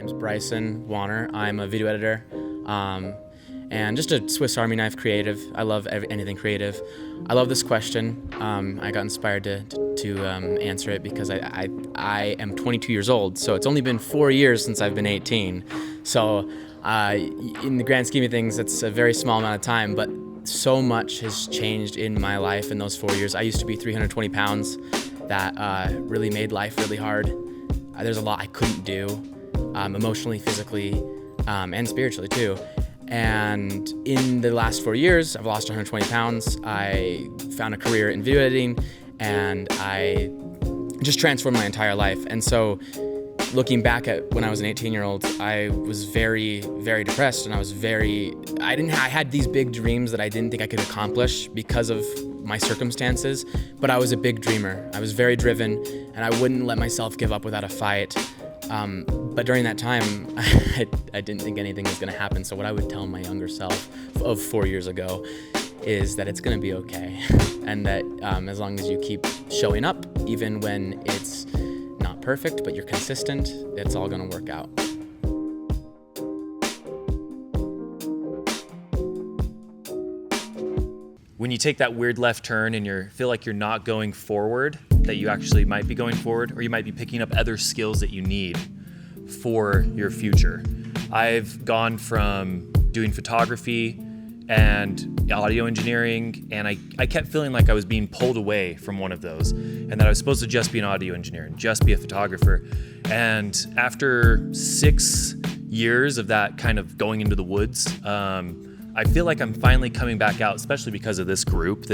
name's Bryson Warner. I'm a video editor and just a Swiss Army knife creative. I love anything creative. I love this question. I got inspired to answer it because I am 22 years old, so it's only been 4 years since I've been 18. So in the grand scheme of things, it's a very small amount of time, but so much has changed in my life in those 4 years. I used to be 320 pounds. That really made life really hard. There's a lot I couldn't do, emotionally, physically, and spiritually too. And in the last 4 years, I've lost 120 pounds. I found a career in video editing, and I just transformed my entire life. And so looking back at when I was an 18-year-old, I was very, very depressed, and I had these big dreams that I didn't think I could accomplish because of my circumstances, but I was a big dreamer. I was very driven, and I wouldn't let myself give up without a fight. But during that time, I didn't think anything was gonna happen. So what I would tell my younger self of 4 years ago is that it's gonna be okay. And that as long as you keep showing up, even when it's not perfect, but you're consistent, it's all gonna work out. When you take that weird left turn and you feel like you're not going forward, that you actually might be going forward, or you might be picking up other skills that you need for your future. I've gone from doing photography and audio engineering, and I kept feeling like I was being pulled away from one of those, and that I was supposed to just be an audio engineer and just be a photographer. And after 6 years of that kind of going into the woods, I feel like I'm finally coming back out, especially because of this group.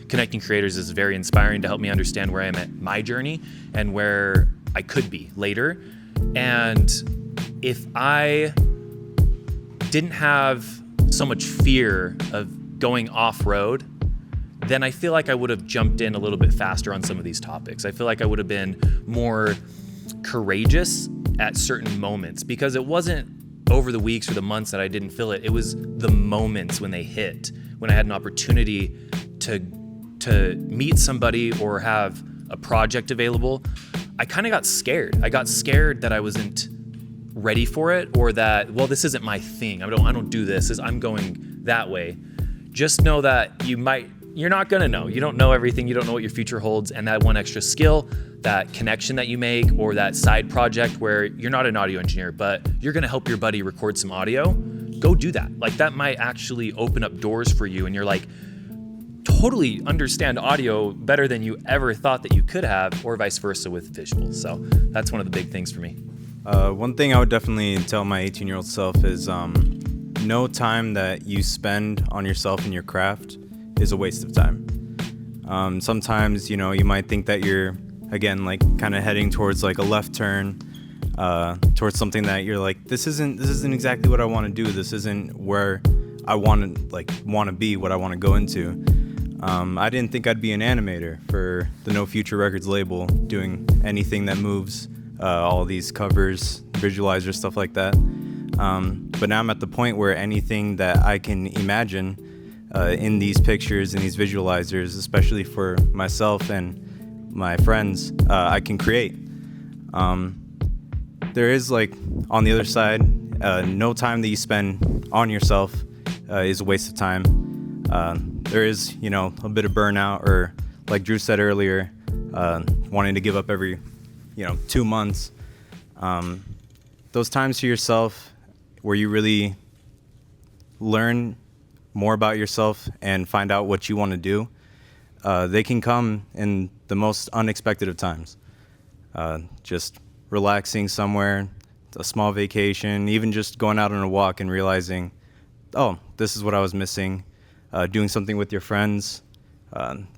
Connecting Creators is very inspiring to help me understand where I'm at my journey and where I could be later. And if I didn't have so much fear of going off-road, then I feel like I would have jumped in a little bit faster on some of these topics. I feel like I would have been more courageous at certain moments, because it wasn't over the weeks or the months that I didn't feel it. It was the moments when they hit, when I had an opportunity to meet somebody or have a project available. I kind of got scared. I got scared that I wasn't ready for it, or that, well, this isn't my thing. I don't do this. I'm going that way. Just know that you're not gonna know. You don't know everything. You don't know what your future holds. And that one extra skill, that connection that you make, or that side project where you're not an audio engineer, but you're gonna help your buddy record some audio, go do that. Like, that might actually open up doors for you, and you're like, totally understand audio better than you ever thought that you could have, or vice versa with visuals. So that's one of the big things for me. One thing I would definitely tell my 18-year-old self is no time that you spend on yourself and your craft is a waste of time. Sometimes, you might think that you're, again, like kind of heading towards like a left turn, towards something that you're like, this isn't exactly what I want to do. This isn't where I want to be, what I want to go into. I didn't think I'd be an animator for the No Future Records label, doing anything that moves, all these covers, visualizers, stuff like that. But now I'm at the point where anything that I can imagine in these pictures and these visualizers, especially for myself and my friends, I can create. There is, like, on the other side, no time that you spend on yourself is a waste of time. There is, a bit of burnout, or like Drew said earlier, wanting to give up every, 2 months. Those times to yourself where you really learn more about yourself and find out what you want to do, they can come in the most unexpected of times. Just relaxing somewhere, a small vacation, even just going out on a walk and realizing, oh, this is what I was missing. Doing something with your friends,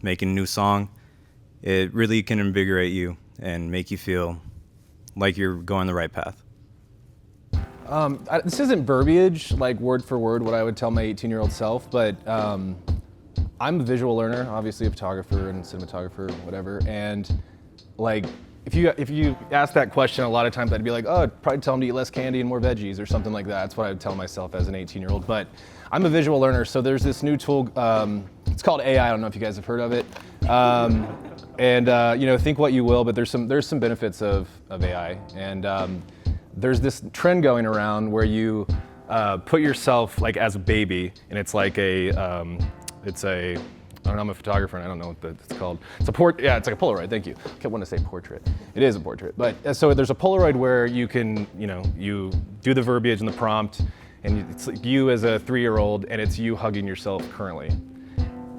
making a new song, it really can invigorate you and make you feel like you're going the right path. This isn't verbiage, like word for word, what I would tell my 18-year-old self, but I'm a visual learner, obviously a photographer and cinematographer, whatever. And like, if you ask that question, a lot of times I'd be like, oh, I'd probably tell them to eat less candy and more veggies or something like that. That's what I would tell myself as an 18-year-old. But I'm a visual learner, so there's this new tool. It's called AI. I don't know if you guys have heard of it. Think what you will, but there's some benefits of AI. And there's this trend going around where you put yourself like as a baby, and it's like I don't know, I'm a photographer and I don't know what it's called. It's it's like a Polaroid, thank you. I kept wanting to say portrait. It is a portrait. But so there's a Polaroid where you can, you do the verbiage and the prompt, and it's like you as a 3-year-old, and it's you hugging yourself currently.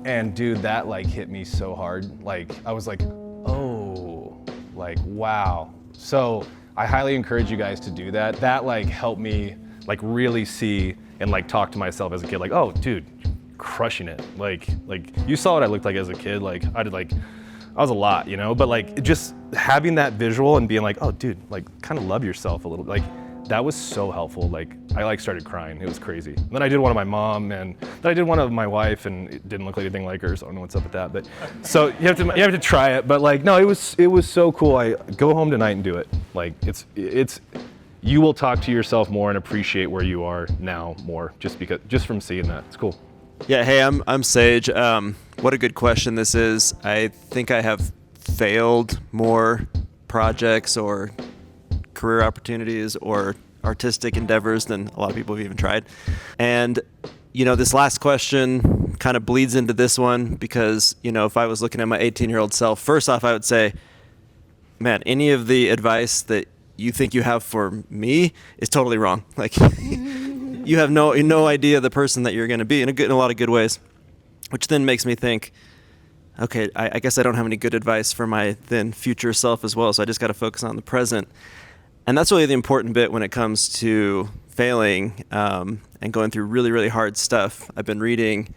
And dude, that like hit me so hard. Like, I was like, oh, like, wow. So I highly encourage you guys to do that. That like helped me like really see and like talk to myself as a kid, like, oh, dude, crushing it. Like you saw what I looked like as a kid. Like I was a lot, but like just having that visual and being like, oh dude, like kind of love yourself a little, like that was so helpful. Like I like started crying. It was crazy. And then I did one of my mom, and then I did one of my wife, and it didn't look like anything like her, so I don't know what's up with that. But so you have to try it. But like, no, it was so cool. I go home tonight and do it. Like it's you will talk to yourself more and appreciate where you are now more just from seeing that. It's cool. Yeah, hey, I'm Sage. What a good question this is. I think I have failed more projects or career opportunities or artistic endeavors than a lot of people have even tried. And, this last question kind of bleeds into this one because, if I was looking at my 18-year-old self, first off, I would say, man, any of the advice that you think you have for me is totally wrong. Like, you have no idea the person that you're going to be in a lot of good ways, which then makes me think, okay, I guess I don't have any good advice for my then future self as well. So I just got to focus on the present. And that's really the important bit when it comes to failing and going through really, really hard stuff. I've been reading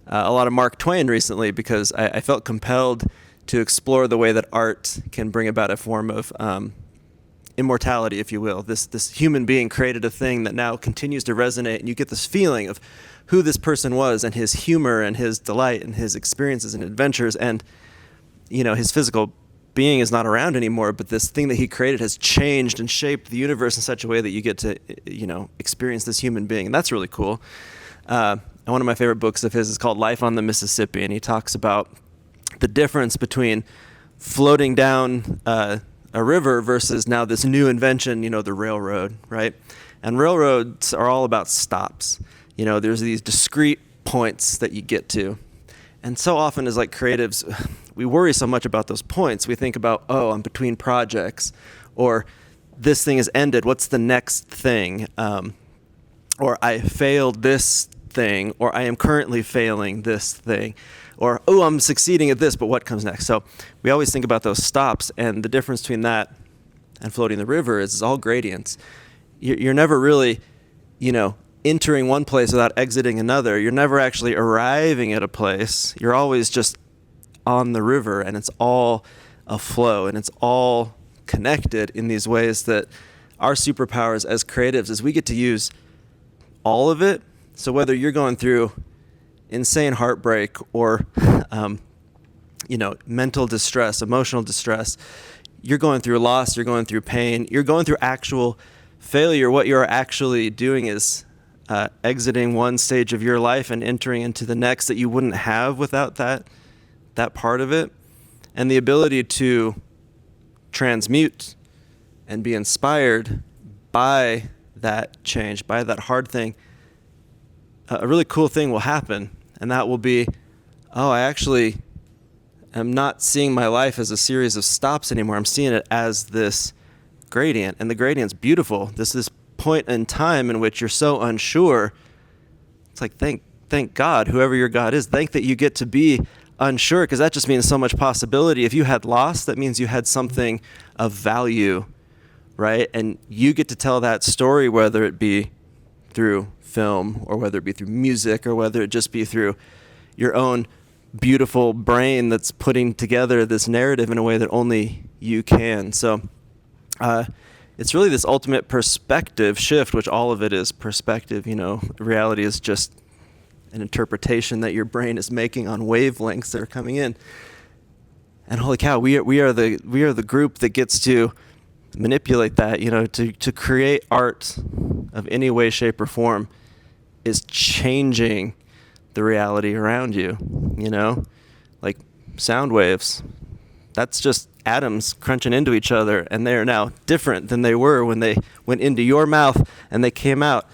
a lot of Mark Twain recently because I felt compelled to explore the way that art can bring about a form of immortality, if you will. This human being created a thing that now continues to resonate, and you get this feeling of who this person was and his humor and his delight and his experiences and adventures, and his physical being is not around anymore, but this thing that he created has changed and shaped the universe in such a way that you get to experience this human being, and that's really cool. And one of my favorite books of his is called Life on the Mississippi, and he talks about the difference between floating down a river versus now this new invention, the railroad, right? And railroads are all about stops. There's these discrete points that you get to. And so often as like creatives, we worry so much about those points. We think about, oh, I'm between projects, or this thing has ended. What's the next thing? Or I failed this thing, or I am currently failing this thing. Or, oh, I'm succeeding at this, but what comes next? So we always think about those stops, and the difference between that and floating the river is all gradients. You're never really, entering one place without exiting another. You're never actually arriving at a place. You're always just on the river, and it's all a flow, and it's all connected in these ways that our superpowers as creatives is we get to use all of it. So whether you're going through insane heartbreak or mental distress, emotional distress, you're going through loss, you're going through pain, you're going through actual failure, what you're actually doing is exiting one stage of your life and entering into the next that you wouldn't have without that part of it. And the ability to transmute and be inspired by that change, by that hard thing, a really cool thing will happen. And that will be, oh, I actually am not seeing my life as a series of stops anymore. I'm seeing it as this gradient. And the gradient's beautiful. This point in time in which you're so unsure. It's like, thank God, whoever your God is, thank that you get to be unsure, because that just means so much possibility. If you had lost, that means you had something of value, right? And you get to tell that story, whether it be through film or whether it be through music or whether it just be through your own beautiful brain that's putting together this narrative in a way that only you can. So it's really this ultimate perspective shift, which all of it is perspective. Reality is just an interpretation that your brain is making on wavelengths that are coming in. And holy cow, we are the group that gets to manipulate that, to create art of any way, shape, or form is changing the reality around you, like sound waves. That's just atoms crunching into each other, and they are now different than they were when they went into your mouth and they came out.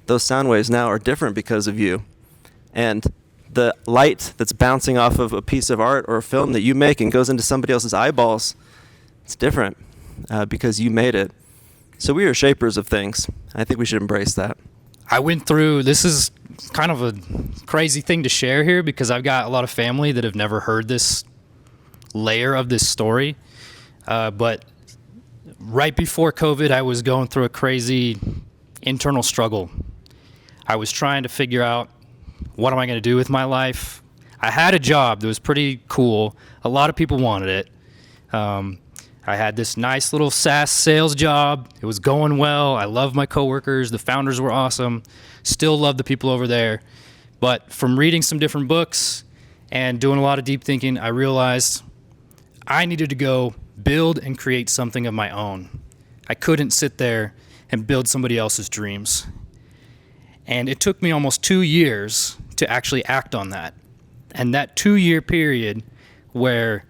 Those sound waves now are different because of you. And the light that's bouncing off of a piece of art or a film that you make and goes into somebody else's eyeballs, it's different because you made it. So we are shapers of things. I think we should embrace that. I went through, this is kind of a crazy thing to share here because I've got a lot of family that have never heard this layer of this story. But right before COVID, I was going through a crazy internal struggle. I was trying to figure out, what am I going to do with my life? I had a job that was pretty cool. A lot of people wanted it. I had this nice little SaaS sales job. It was going well. I loved my coworkers. The founders were awesome. Still love the people over there. But from reading some different books and doing a lot of deep thinking, I realized I needed to go build and create something of my own. I couldn't sit there and build somebody else's dreams. And it took me almost 2 years to actually act on that. And that 2-year period where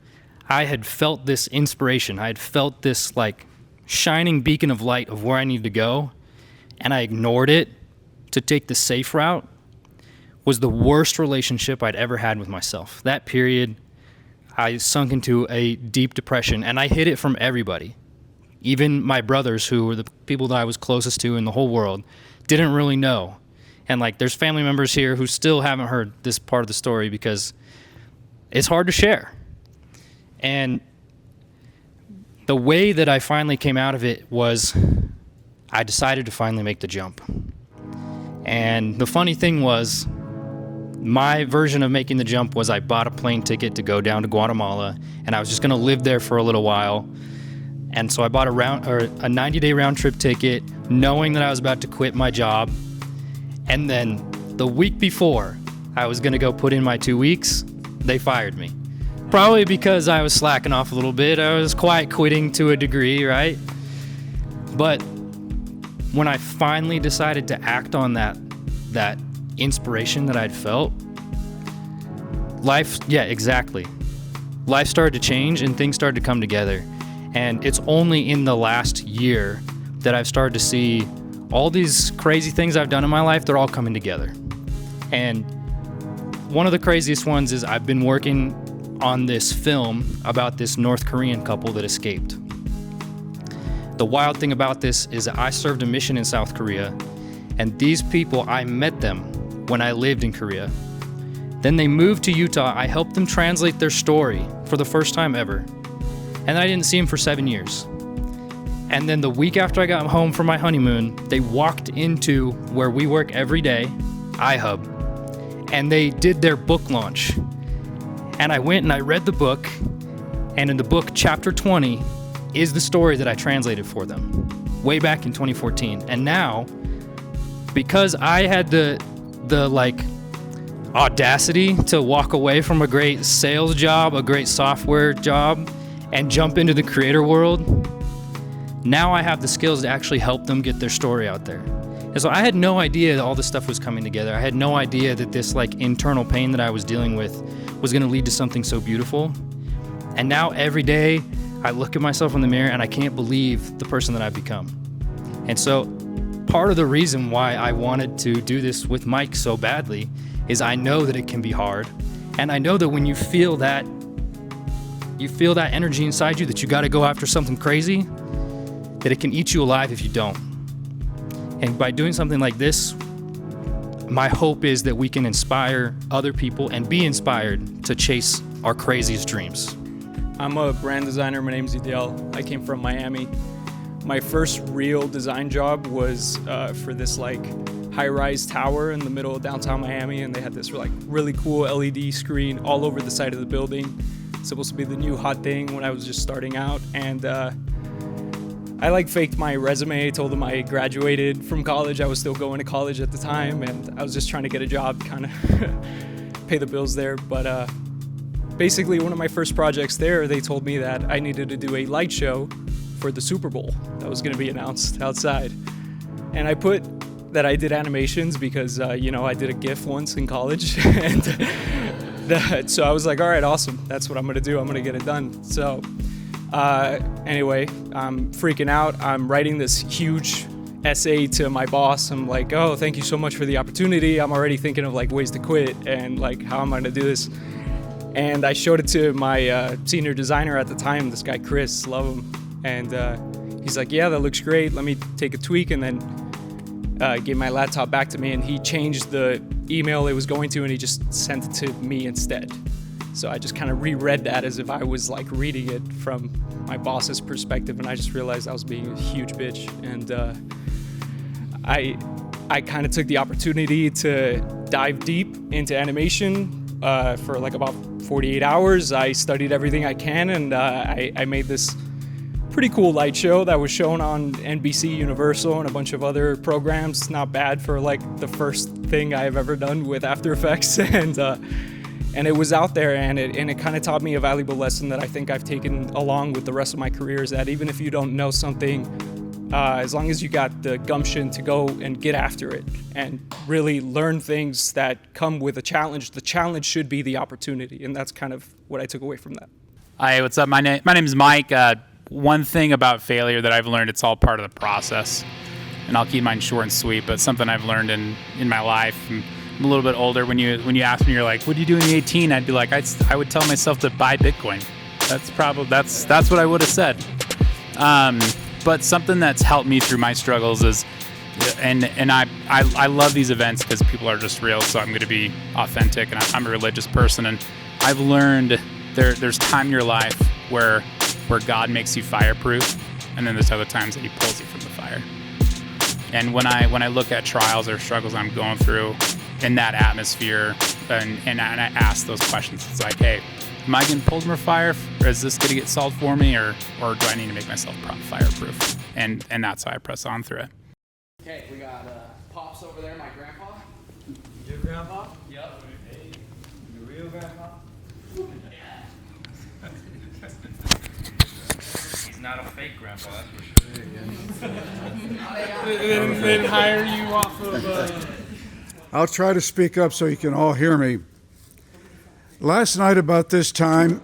I had felt this inspiration, I had felt this like shining beacon of light of where I needed to go, and I ignored it to take the safe route, was the worst relationship I'd ever had with myself. That period, I sunk into a deep depression, and I hid it from everybody. Even my brothers, who were the people that I was closest to in the whole world, didn't really know. And like, there's family members here who still haven't heard this part of the story because it's hard to share. And the way that I finally came out of it was I decided to finally make the jump. And the funny thing was, my version of making the jump was I bought a plane ticket to go down to Guatemala, and I was just going to live there for a little while. And so I bought a 90-day round trip ticket, knowing that I was about to quit my job. And then the week before I was going to go put in my 2 weeks, they fired me. Probably because I was slacking off a little bit. I was quiet quitting to a degree, right? But when I finally decided to act on that inspiration that I'd felt, life started to change and things started to come together. And it's only in the last year that I've started to see all these crazy things I've done in my life, they're all coming together. And one of the craziest ones is I've been working on this film about this North Korean couple that escaped. The wild thing about this is that I served a mission in South Korea, and these people, I met them when I lived in Korea. Then they moved to Utah. I helped them translate their story for the first time ever. And I didn't see them for 7 years. And then the week after I got home from my honeymoon, they walked into where we work every day, iHub, and they did their book launch. And I went and I read the book, and in the book, chapter 20 is the story that I translated for them way back in 2014. And now, because I had the audacity to walk away from a great sales job, a great software job, and jump into the creator world, now I have the skills to actually help them get their story out there. And so I had no idea that all this stuff was coming together. I had no idea that this like internal pain that I was dealing with was going to lead to something so beautiful. And now every day I look at myself in the mirror and I can't believe the person that I've become. And so part of the reason why I wanted to do this with Mike so badly is I know that it can be hard. And I know that when you feel that energy inside you that you got to go after something crazy, that it can eat you alive if you don't. And by doing something like this, my hope is that we can inspire other people and be inspired to chase our craziest dreams. I'm a brand designer. My name's Idel. I came from Miami. My first real design job was for this like high-rise tower in the middle of downtown Miami, and they had this like really cool LED screen all over the side of the building. It's supposed to be the new hot thing when I was just starting out, and I like faked my resume, told them I graduated from college. I was still going to college at the time, and I was just trying to get a job, kind of pay the bills there. But basically, one of my first projects there, they told me that I needed to do a light show for the Super Bowl that was going to be announced outside. And I put that I did animations because, I did a GIF once in college. And So I was like, all right, awesome. That's what I'm going to do. I'm going to get it done. So anyway, I'm freaking out. I'm writing this huge essay to my boss. I'm like, oh, thank you so much for the opportunity. I'm already thinking of like ways to quit and like, how am I going to do this? And I showed it to my senior designer at the time, this guy, Chris, love him. And he's like, yeah, that looks great. Let me take a tweak, and then gave my laptop back to me, and he changed the email it was going to, and he just sent it to me instead. So I just kind of reread that as if I was like reading it from my boss's perspective, and I just realized I was being a huge bitch. And I kind of took the opportunity to dive deep into animation for like about 48 hours. I studied everything I can, and I made this pretty cool light show that was shown on NBC Universal and a bunch of other programs. Not bad for like the first thing I've ever done with After Effects. And it was out there, and it kind of taught me a valuable lesson that I think I've taken along with the rest of my career, is that even if you don't know something, as long as you got the gumption to go and get after it and really learn things that come with a challenge, the challenge should be the opportunity. And that's kind of what I took away from that. Hi, what's up? My name is Mike. One thing about failure that I've learned, it's all part of the process. And I'll keep mine short and sweet, but something I've learned in my life. I'm a little bit older. When you ask me, you're like, what do you do when you're 18? I'd be like, I would tell myself to buy Bitcoin. That's what I would have said. But something that's helped me through my struggles is, and I love these events because people are just real, so I'm going to be authentic, and I'm a religious person, and I've learned there's time in your life where God makes you fireproof, and then there's other times that he pulls you from the fire. And when I look at trials or struggles I'm going through in that atmosphere, and I ask those questions, it's like, hey, am I getting pulled from a fire? Or is this going to get solved for me, or do I need to make myself fireproof? And that's how I press on through it. Okay, we got Pops over there, my grandpa. Your grandpa? Yep. Hey, your real grandpa? He's not a fake grandpa, that's for sure. They didn't hire you off of... I'll try to speak up so you can all hear me. Last night about this time,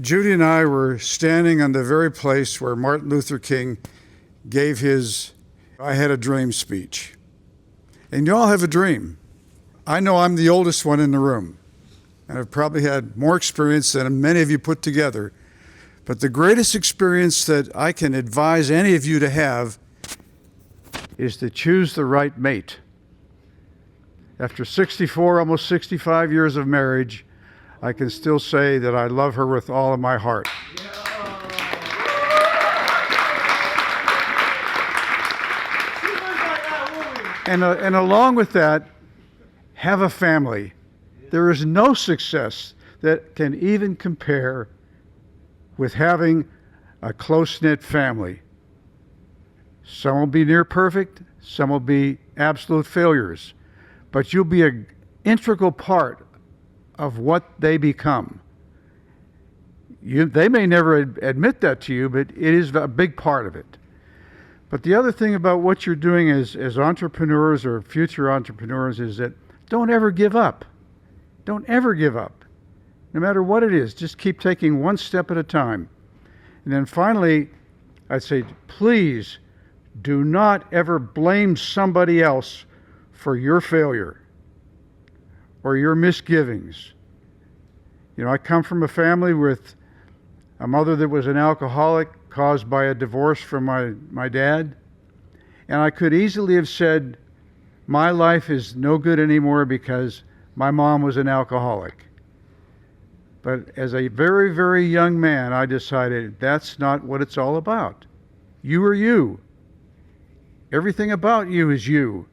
Judy and I were standing on the very place where Martin Luther King gave his I Had a Dream speech. And you all have a dream. I know I'm the oldest one in the room, and I've probably had more experience than many of you put together. But the greatest experience that I can advise any of you to have is to choose the right mate. After 64, almost 65 years of marriage, I can still say that I love her with all of my heart. And along with that, have a family. There is no success that can even compare with having a close-knit family. Some will be near perfect, some will be absolute failures, but you'll be an integral part of what they become. They may never admit that to you, but it is a big part of it. But the other thing about what you're doing as entrepreneurs or future entrepreneurs is that don't ever give up. Don't ever give up. No matter what it is, just keep taking one step at a time. And then finally, I'd say, please do not ever blame somebody else for your failure or your misgivings. You know, I come from a family with a mother that was an alcoholic caused by a divorce from my dad. And I could easily have said, my life is no good anymore because my mom was an alcoholic. But as a very, very young man, I decided that's not what it's all about. You are you. Everything about you is you.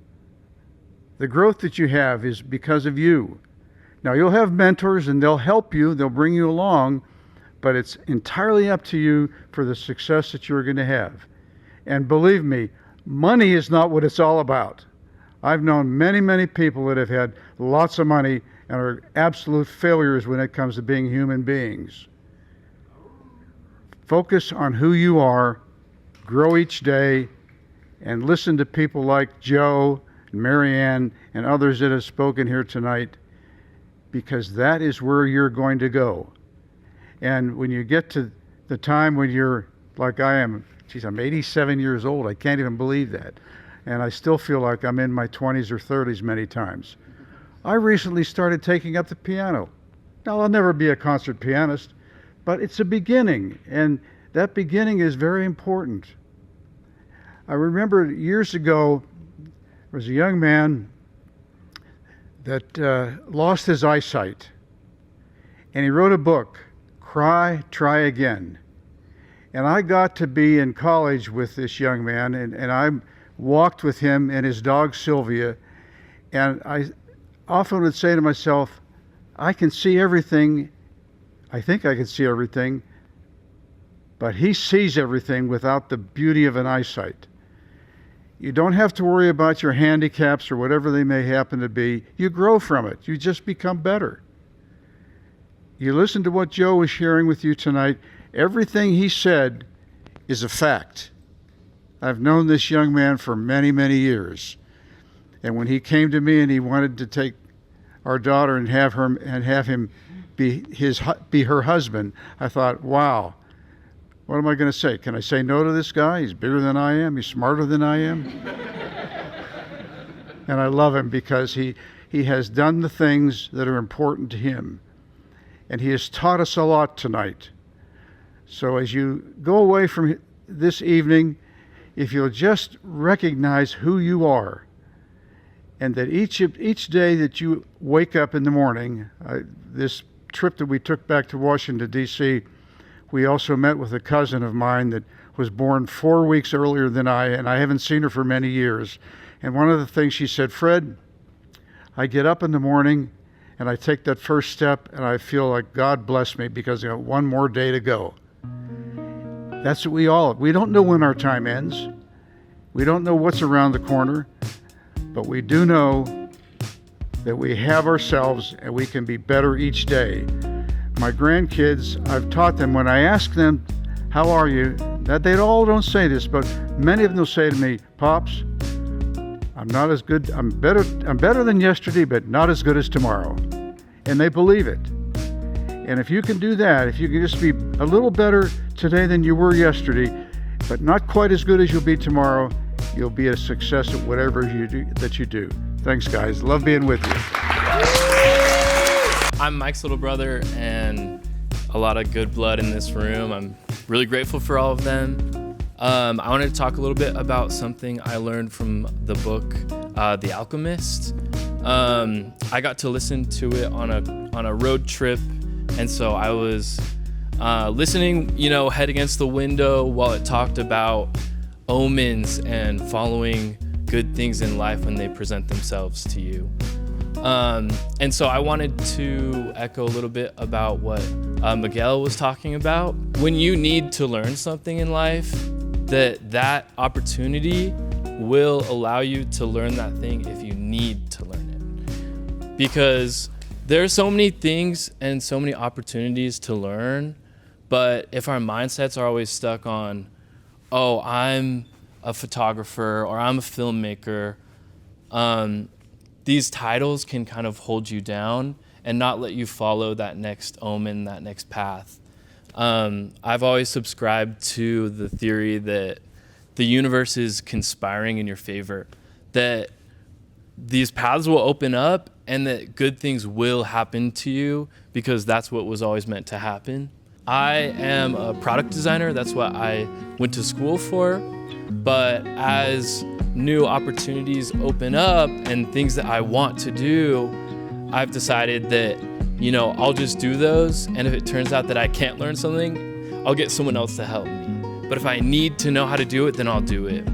The growth that you have is because of you. Now, you'll have mentors and they'll help you, they'll bring you along, but it's entirely up to you for the success that you're going to have. And believe me, money is not what it's all about. I've known many, many people that have had lots of money and are absolute failures when it comes to being human beings. Focus on who you are, grow each day, and listen to people like Joe and Marianne and others that have spoken here tonight. because that is where you're going to go. And when you get to the time when you're like I am, geez, I'm 87 years old. I can't even believe that. And I still feel like I'm in my 20s or 30s many times. I recently started taking up the piano. Now, I'll never be a concert pianist, but it's a beginning, and that beginning is very important. I remember years ago, there was a young man that lost his eyesight, and he wrote a book, Cry, Try Again. And I got to be in college with this young man, and I walked with him and his dog Sylvia, and I often would say to myself, I can see everything, I think I can see everything, but he sees everything without the beauty of an eyesight. You don't have to worry about your handicaps or whatever they may happen to be. You grow from it. You just become better. You listen to what Joe was sharing with you tonight. Everything he said is a fact. I've known this young man for many, many years. And when he came to me and he wanted to take our daughter and have him be her husband, I thought, wow, what am I going to say? Can I say no to this guy? He's bigger than I am. He's smarter than I am. And I love him because he has done the things that are important to him. And he has taught us a lot tonight. So as you go away from this evening, if you'll just recognize who you are, and that each day that you wake up in the morning, this trip that we took back to Washington, D.C., we also met with a cousin of mine that was born 4 weeks earlier than I, and I haven't seen her for many years. And one of the things she said, Fred, I get up in the morning and I take that first step and I feel like God bless me because I got one more day to go. That's what we don't know when our time ends. We don't know what's around the corner, but we do know that we have ourselves and we can be better each day. My grandkids, I've taught them, when I ask them, how are you? That they all don't say this, but many of them will say to me, Pops, I'm not as good, I'm better than yesterday, but not as good as tomorrow. And they believe it. And if you can do that, if you can just be a little better today than you were yesterday, but not quite as good as you'll be tomorrow, you'll be a success at whatever you do. Thanks, guys. Love being with you. I'm Mike's little brother, and a lot of good blood in this room. I'm really grateful for all of them. I wanted to talk a little bit about something I learned from the book, The Alchemist. I got to listen to it on a road trip, and so I was listening, head against the window while it talked about omens and following good things in life when they present themselves to you. And so I wanted to echo a little bit about what Miguel was talking about. When you need to learn something in life, that opportunity will allow you to learn that thing if you need to learn it. Because there are so many things and so many opportunities to learn, but if our mindsets are always stuck on, oh, I'm a photographer or I'm a filmmaker, these titles can kind of hold you down and not let you follow that next omen, that next path. I've always subscribed to the theory that the universe is conspiring in your favor, that these paths will open up and that good things will happen to you because that's what was always meant to happen. I am a product designer. That's what I went to school for. But as new opportunities open up and things that I want to do, I've decided that, I'll just do those. And if it turns out that I can't learn something, I'll get someone else to help me. But if I need to know how to do it, then I'll do it.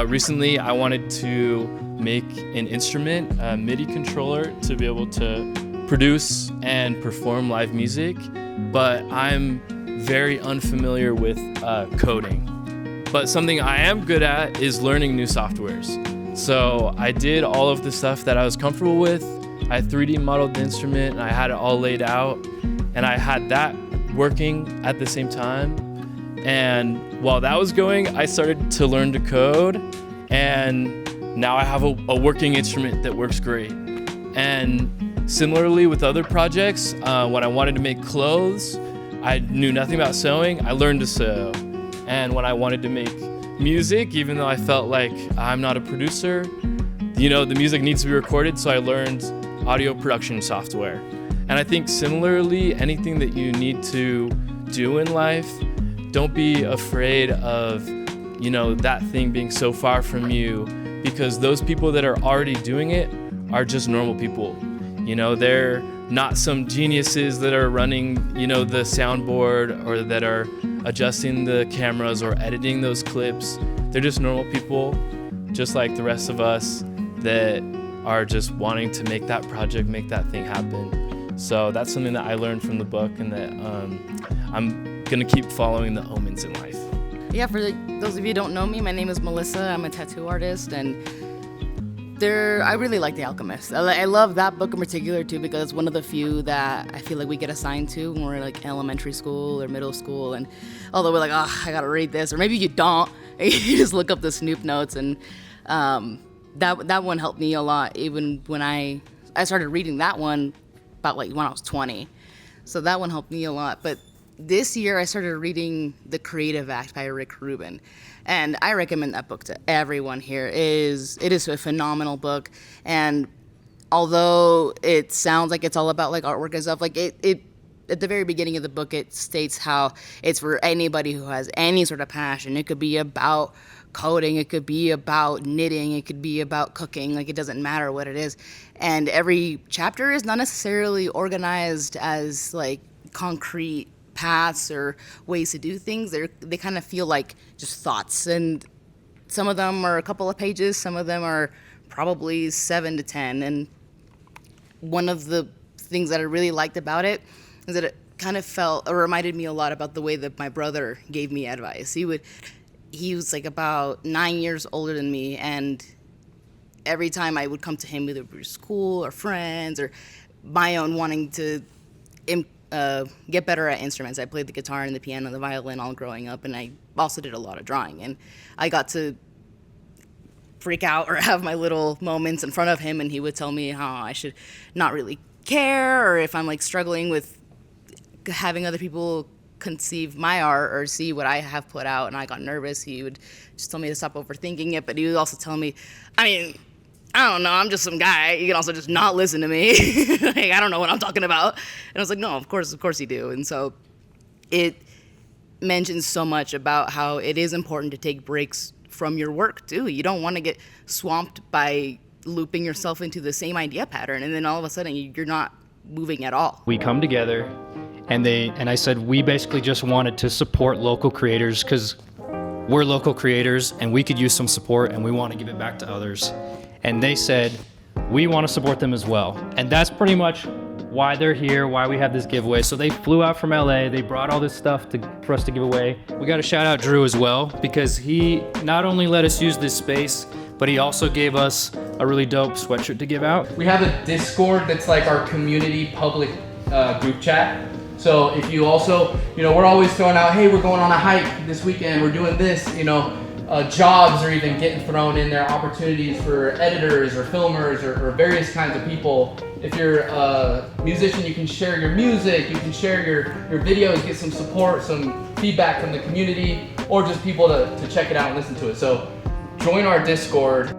Recently, I wanted to make an instrument, a MIDI controller, to be able to produce and perform live music. But I'm very unfamiliar with coding. But something I am good at is learning new softwares. So I did all of the stuff that I was comfortable with. I 3D modeled the instrument and I had it all laid out. And I had that working at the same time. And while that was going, I started to learn to code. And now I have a working instrument that works great. And similarly with other projects, when I wanted to make clothes, I knew nothing about sewing. I learned to sew. And when I wanted to make music, even though I felt like I'm not a producer, the music needs to be recorded, so I learned audio production software. And I think similarly, anything that you need to do in life, don't be afraid of, that thing being so far from you, because those people that are already doing it are just normal people. They're not some geniuses that are running, the soundboard or that are adjusting the cameras or editing those clips. They're just normal people, just like the rest of us, that are just wanting to make that project, make that thing happen. So that's something that I learned from the book, and that I'm gonna keep following the omens in life. Yeah, for those of you who don't know me, my name is Melissa. I'm a tattoo artist, and I really like The Alchemist. I love that book in particular too, because it's one of the few that I feel like we get assigned to when we're like elementary school or middle school, and although we're like, oh, I gotta read this, or maybe you don't, you just look up the Snoop notes, and that one helped me a lot. Even when I started reading that one about like when I was 20, so that one helped me a lot. But this year I started reading The Creative Act by Rick Rubin, and I recommend that book to everyone here. It is a phenomenal book, and although it sounds like it's all about like artwork and stuff, like it at the very beginning of the book, it states how it's for anybody who has any sort of passion. It could be about coding, it could be about knitting, it could be about cooking, like it doesn't matter what it is. And every chapter is not necessarily organized as like concrete paths or ways to do things. They kind of feel like just thoughts, and some of them are a couple of pages, some of them are probably 7 to 10. And one of the things that I really liked about it is that it kind of reminded me a lot about the way that my brother gave me advice. He was like about 9 years older than me, and every time I would come to him, either through school or friends or my own wanting to get better at instruments. I played the guitar and the piano and the violin all growing up, and I also did a lot of drawing. And I got to freak out or have my little moments in front of him, and he would tell me how I should not really care, or if I'm like struggling with having other people conceive my art or see what I have put out and I got nervous, he would just tell me to stop overthinking it. But he would also tell me, I don't know, I'm just some guy. You can also just not listen to me. Like, I don't know what I'm talking about. And I was like, no, of course you do. And so it mentions so much about how it is important to take breaks from your work too. You don't want to get swamped by looping yourself into the same idea pattern, and then all of a sudden you're not moving at all. We come together, and I said we basically just wanted to support local creators, because we're local creators and we could use some support, and we want to give it back to others. And they said we want to support them as well, and that's pretty much why they're here, why we have this giveaway. So they flew out from LA, they brought all this stuff for us to give away. We got to shout out Dru as well, because he not only let us use this space, but he also gave us a really dope sweatshirt to give out. We have a Discord that's like our community public group chat. So if you also, we're always throwing out, hey, we're going on a hike this weekend, we're doing this, jobs are even getting thrown in there, opportunities for editors or filmers or various kinds of people. If you're a musician, you can share your music, you can share your videos, get some support, some feedback from the community, or just people to check it out and listen to it. So join our Discord.